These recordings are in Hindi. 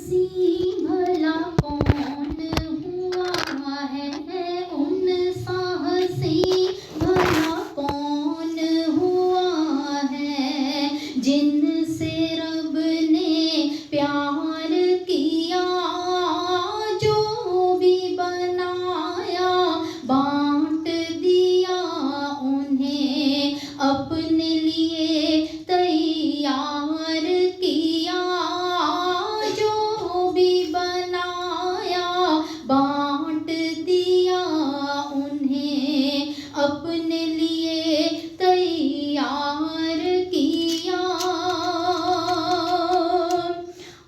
साहसी भला कौन हुआ है, उन साहसी भला कौन हुआ है, जिनसे रब ने प्यार किया, जो भी बनाया बांट दिया, उन्हें अपने लिए तैयार किया, जो भी बनाया बांट दिया, उन्हें अपने लिए तैयार किया।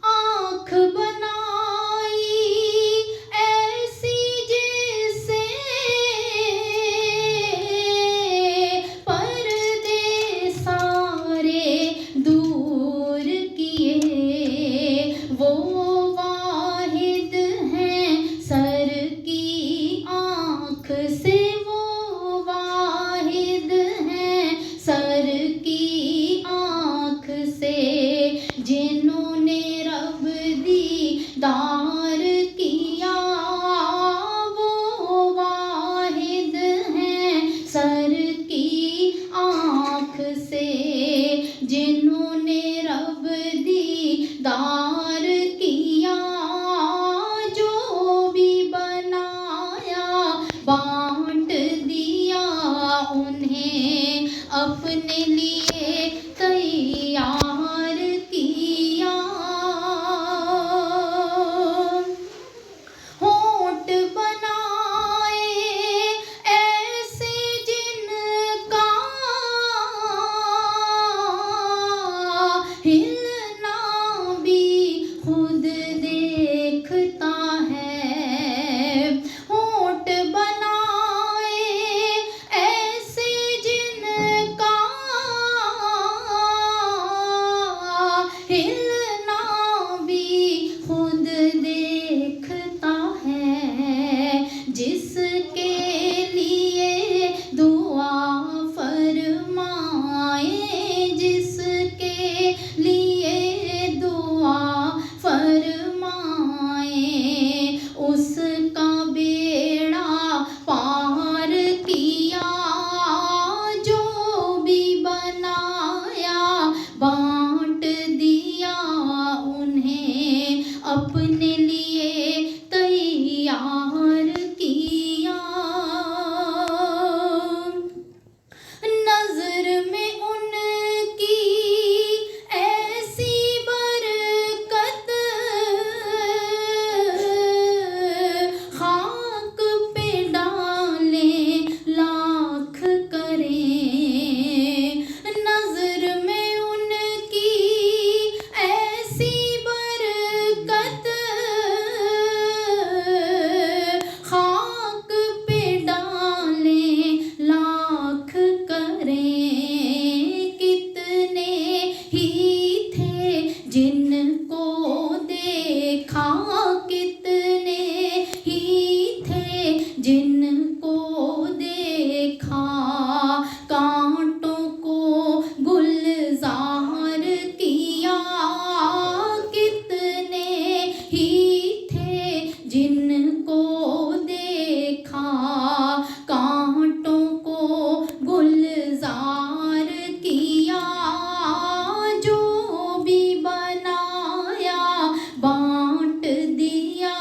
आँख बनाई ऐसी जैसे पर्दे सारे दूर किए, वो वाहिद हैं सर की आँख से, वो वाहिद हैं सर की आँख से, जिन्होंने रब दीदार किया, वो वाहिद हैं सर की आँख से, जिन्होंने रब दीदार किया, जो भी बनाया बांट दिया, उन्हें अपने लिए तैयार किया। होंठ बनाए ऐसे जिनका हिलना भी खुद देखता है, होंठ बनाए ऐसे जिनका हिलना भी खुद देखता है, जिसके लिए दुआ फरमाए, जिसके लिए दुआ फरमाए, उसका बेड़ा पार किया, जो भी बनाया बांट दिया, उन्हें अपने लिए तैयार किया। नजर में उनकी ऐसी बरकत, खाक पे डालें लाख करें, नजर में उनकी ऐसी बरकत, खाक पे डालें लाख करें, कितने ही थे जिनको देखा, कितने ही थे जिनको देखा, कांटों को गुलजार किया, कितने ही थे जिनको देखा, कांटों को गुलजार किया, जो भी बनाया बांट दिया,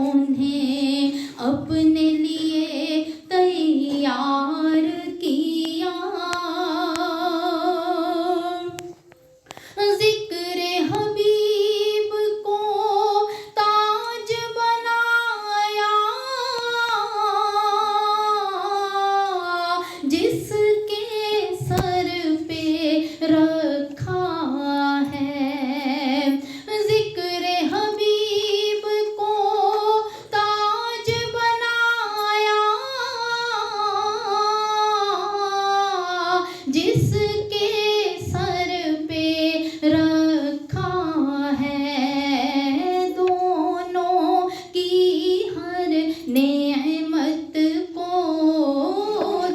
उन्हें अपने लिए तैयार किया। ज़िक्र हबीब को ताज बनाया, जिसके सर पे रखा है, ज़िक्र हबीब को ताज बनाया, जिसके सर पे रखा है, दोनों की हर नेमत को,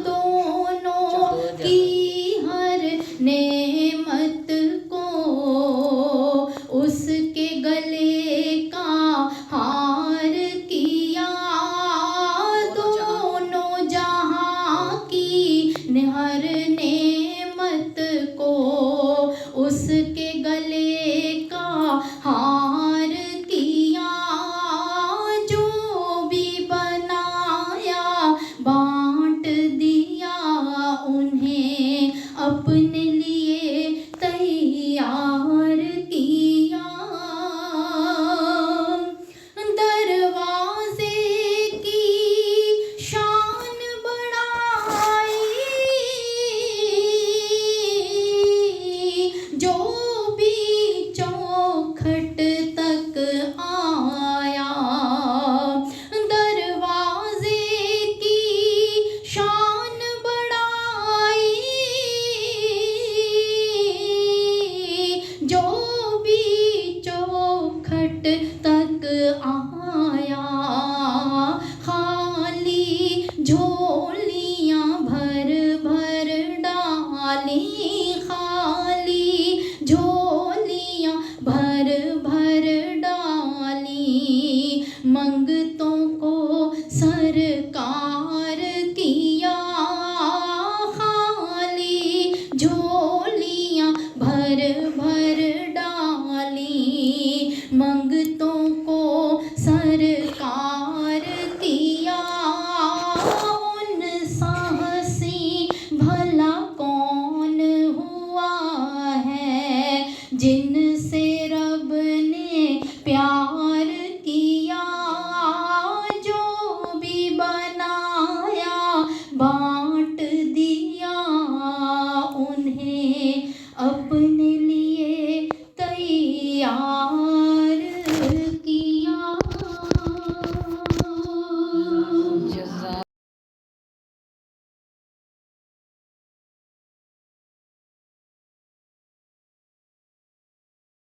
दोनों की हर नेमत को, उसके गले भर भर डाली, मंगतों को सरकार किया, उन साहसी भला कौन हुआ है, जिनसे रब ने प्यार किया, जो भी बनाया बांट दिया, उन्हें अपने लिए तैयार